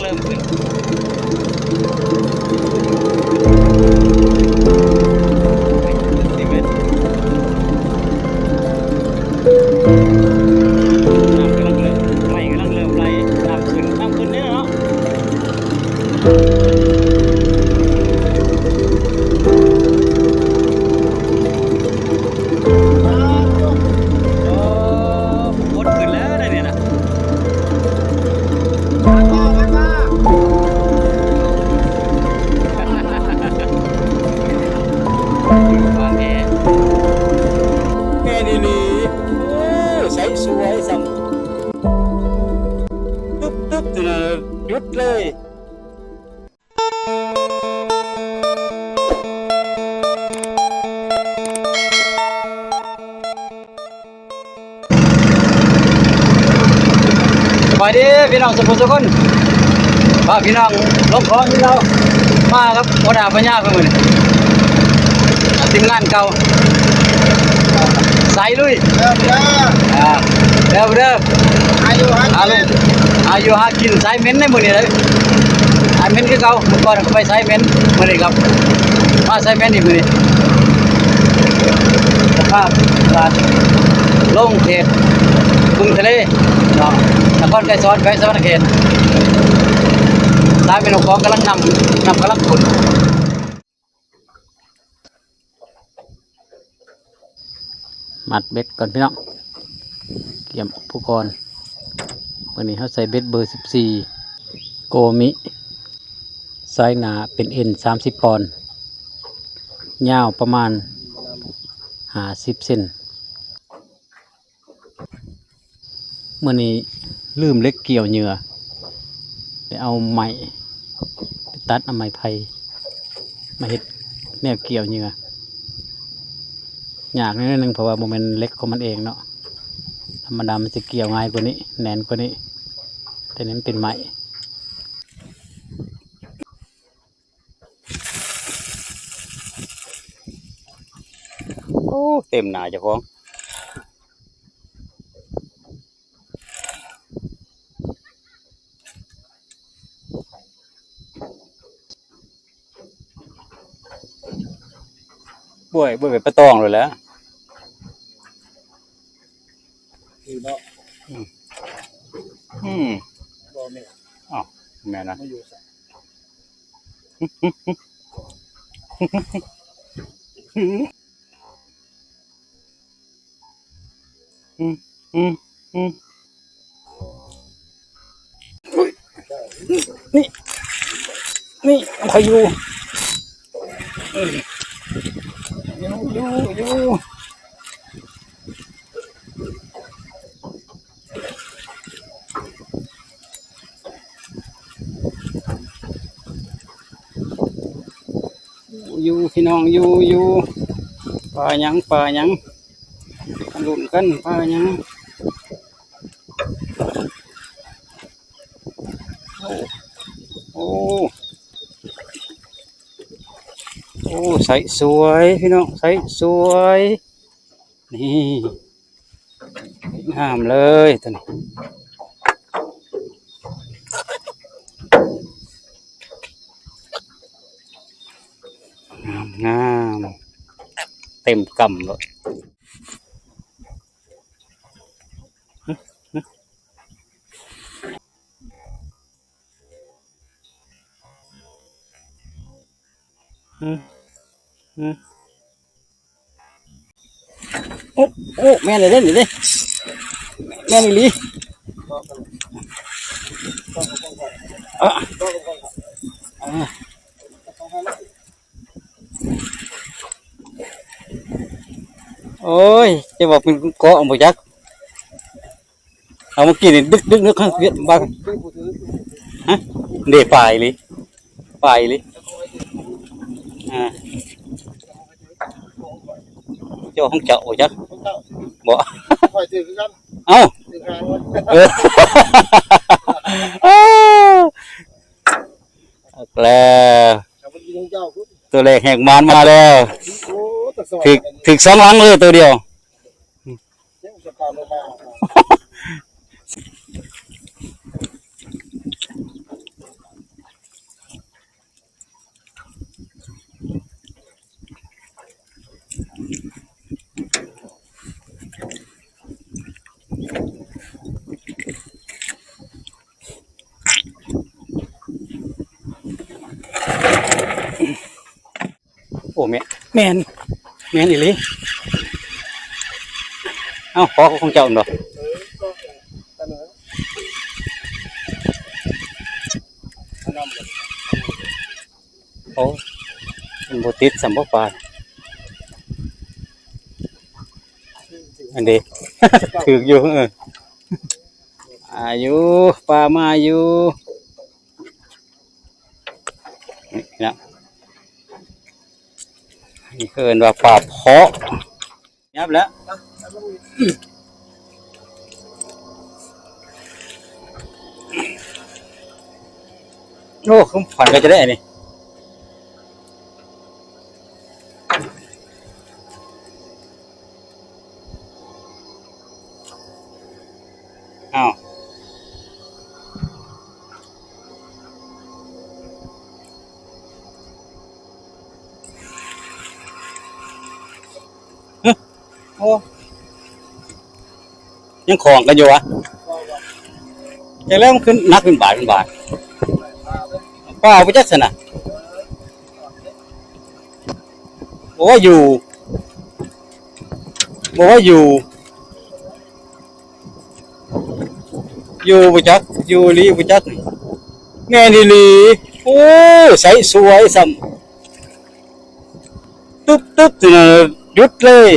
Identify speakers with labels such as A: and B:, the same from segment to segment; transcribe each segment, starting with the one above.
A: เริ่มขึ้น
B: ยุดเลย
A: ไปดิพี่น้องสุขุมสุขคนพาพี่น้องลงคลองที่เรามาครับหัวหน้าปัญญาเพื่อนทีมงานเก่าใส่ลุยเริ่มอายุหากินใส่เม้นในมือนี่เลยไอเม้นคือเก่าเมื่อก่อนไปใส่เม้นมือนี่ครับมาใส่เม้นอีกมือนี่สภาพลงเขตบึงทะเลนครไกรสอนแขวงสะวรรณเขตสายเป็นของกำลังนำกำลังขุดมัดเบ็ดก่อนพี่น้องเกี่ยมอุปกรณ์วันนี้เขาใส่เบ็ดเบอร์14โกมิไซส์หนาเป็นเอ็น30 ปอนด์ยาวประมาณ50 เซนเมื่อนี้ลืมเล็กเกี่ยวเหยื่อไปเอาไม้ไปตัดเอาไม้ไผ่มาเฮ็ดแนวเกี่ยวเหยื่อยากนิดนึงเพราะว่าโมเมนต์เล็กของมันเองเนาะธรรมดามันจะเกี่ยวง่ายกว่านี้แน่นกว่านี้แต่นี้มันเป็นไม้โอ้เต็มหนาเจ้าของบ่วยไปประตองเลยแล้วอ๋อแม่นะนี่พายุอยู่พี่น้องอยู่ปลาหยังลุ้นกันปลาหยังโอ้ใส่สวยพี่น้องใส่สวยนี่งามเลยตัวนี้งามเต็มกำเลยโอ้แม่เลยเล่นเลยแม่นี่ลีโอ้ยจะบอกเป็นเกาะบ่ยักเอามากินดึกนึกข้างเวียนบ้างฮะเดี๋ยวไปเลยเจ้าห้องเจ้าบ่ยักบ่เอ้าแล้วตัวเลขแหกมานมาแล้วถึก2 หลังเลยตัวเดียว แม่
B: แม่น
A: แม่นอีหลีเอ้าขอของเจ้าบ่โอ้มันบ่ติดสำบ่ปลาอันเด้ ถูกอยู่อายุปลามาอยู่นี่นะนี่เอิ้นว่าปลาเพาะยับแล้วโอ้คุ้มผ่อนก็จะได้นี่อ้าวโอ้ยังของกันอยู่วะจากแล้วมันขึ้นนักเป็นบาทเป็นบาทป้าเอาไปจัดสนะบอกว่าอยู่บอกว่าอยู่ไปจักอยู่ลีไปจักแม่นี่ลีโอ้ใสสวยสัมตึ๊บตึ๊บหยุดเลย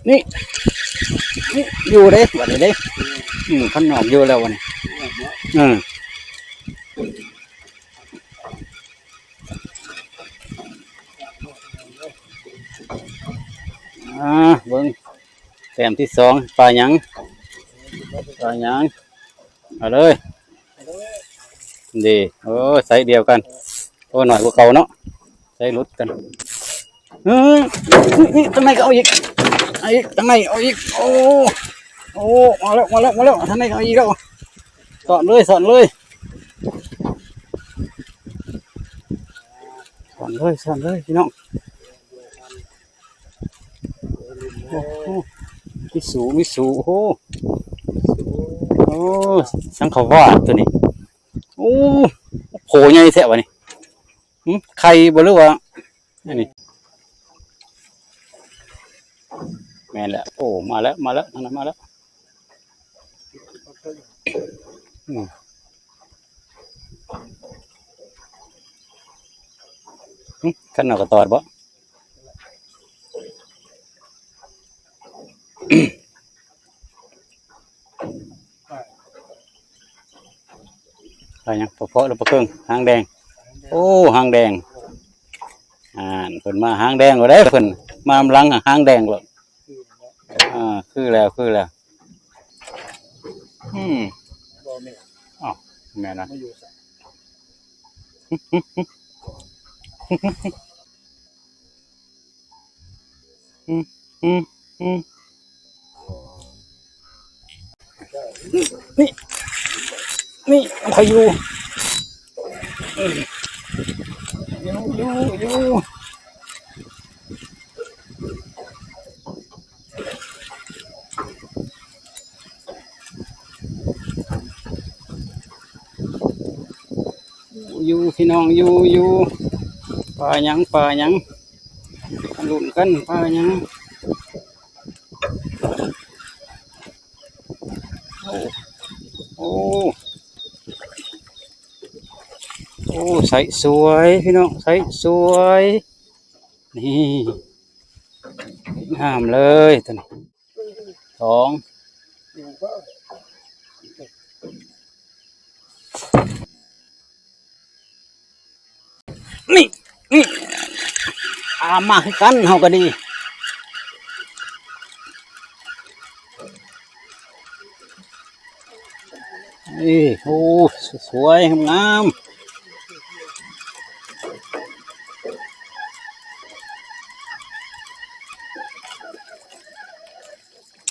A: นี่อยู่เด้วันนี้เด้ขันหนอกอยู่แล้ววันนี้เบิ้งแต้มที่สองปลาหยังเอาเลยดีโอ้ใส่เดียวกันโอ้หน่อยกว่าเก่าเนาะใส่รุดกันนี่ทำไมก็เอาอีกทำไมเอาอีกโอ้มาแล้วทำไมก็เอาอีกแล้วสอนเลยพี่น้องมิสูโอ้สังขวาตัวนี้โอ้โผล่ใหญ่แท้วะนี่ใครบ่รู้ว่านี่แม่นแล้วโอ้มาแล้วทางนั้นมาแล้วขันหนอกกระตอดบ่อะไรยังเพาะแล้วปลาเครื่องหางแดงโอ้หางแดงเพิ่นมาหางแดงก็ได้เพิ่นมาหลังหางแดงเลยคือแล้วอ๋อแม่นะนี่คอยอยู่พี่น้องอยู่ปลาหยังลุ้นกันปลาหยังโอ้ใสสวยพี่น้องใสสวยนี่งามเลยตัวนี้สองนี่มาให้กันเฮาก็ดีนี่โอ้สวยงาม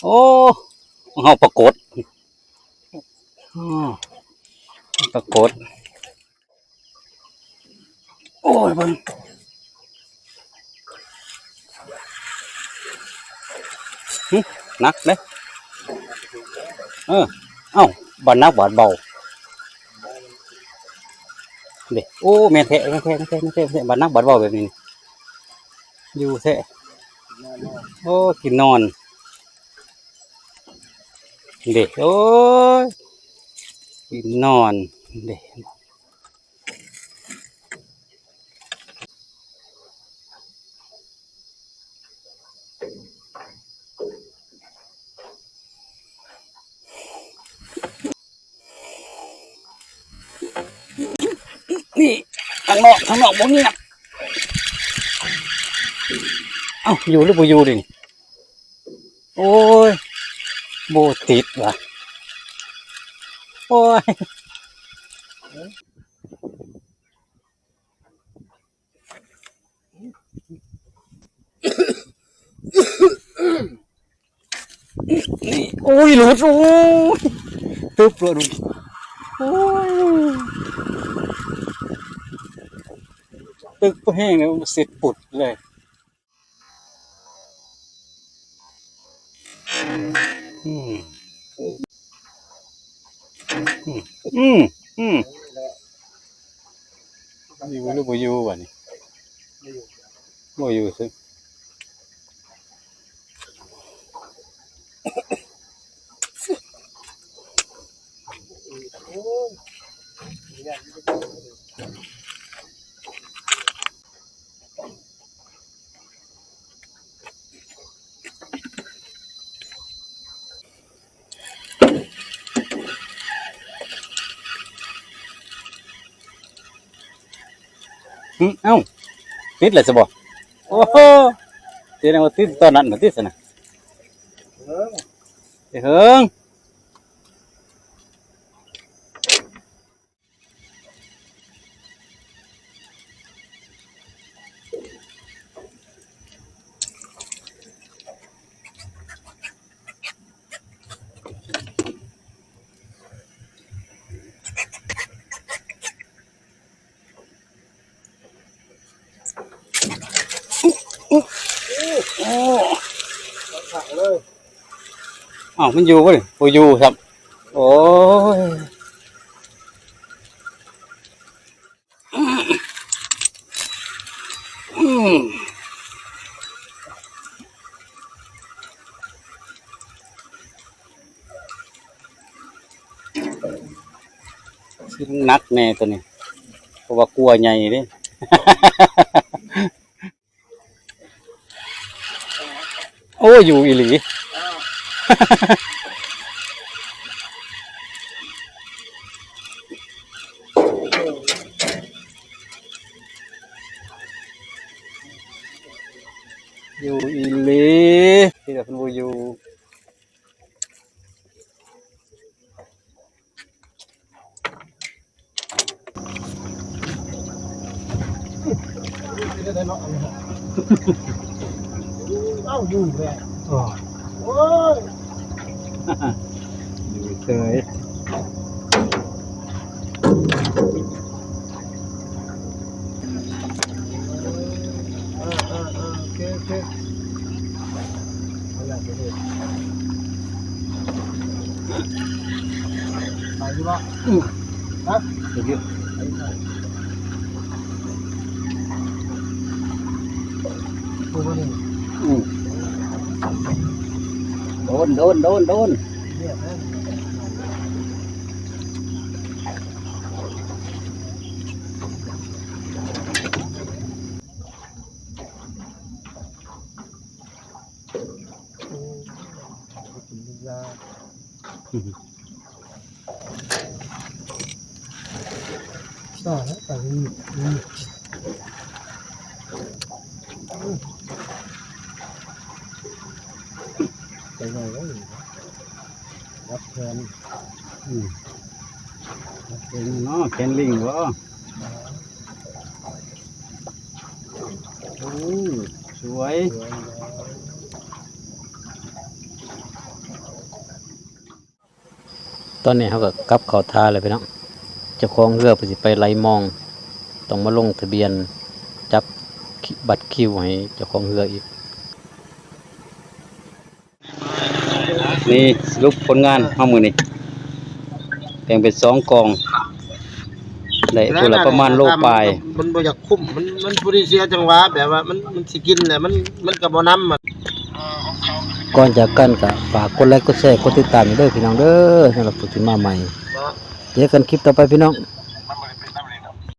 A: โอ้เฮาปรากฏ ปรากฏโอ้ยเบิ่งนักเด้เอ้าบ่นักบ่เบาเด้โอ้แม่นแท้บ่นักบ่เบาแบบนี้อยู่แท้โอ้กินนอนเด้โอ้ยกินนอนเด้นี่ข้างนอกบ่มีนะเอ้าอยู่หรือบ่อยู่ดิโอ้ยบ่ติดว่ะโอ้ยนี่โอ้ยหลุดโอ้ยตึ๊บเลยดูโอ้ยตึ๊บแห้งเลยเสร็จปุดเลยอืมอยู่หรือบ่อยู่วะนี่บ่อยู่ซึเอ้าติดเลยสิบ่โอ้โหแสดงว่าติดตอนนั้นบ่ติดซะนะเฮิงโอ้ขังเลยอ้าวมันอยู่บ่ดิบ่อยู่ครับโอ้ยนักแน่ตัวนี้เพราะว่ากลัวใหญ่เด้โอ้อยู่อีหลีอยู่อีหลีที่แบบมันอยู่
B: เอ้าอยู่เลยโอ้ย
A: อยู่เฉย
B: โอเคไม่อยากจะเห็นไปดีป่ะฮะ
A: เดี๋ยว
B: ตัวนี้
A: โดน
B: เนี่ยนะต่อแล้วแต่นี่ไปไงก็อยู่รับแทน
A: เป็นเนาะแคนลิงวะโอ้สวยตอนนี้เขาก็กลับเขาท่าเลยพี่น้อง เจ้าของเรือเพิ่นสิไปไล่มองต้องมาลงทะเบียนจับบัตรคิวให้เจ้าของเรืออีกนี่สรุปผลงานเฮามื้อนี้แบ่งเป็น2กองได้ตัวละประมาณโลปลาย
B: มันบ่อยากคุ้มมันผู้ที่เสียจังหวะแบบว่ามันสิกินแหละมันก็บ่นำอะ
A: ก่อนจากกันก็ฝากกดไลค์กดแชร์กดติดตามเด้อพี่น้องเด้อสำหรับผู้ที่มาใหม่เจอกันคลิปต่อไปพี่น้อง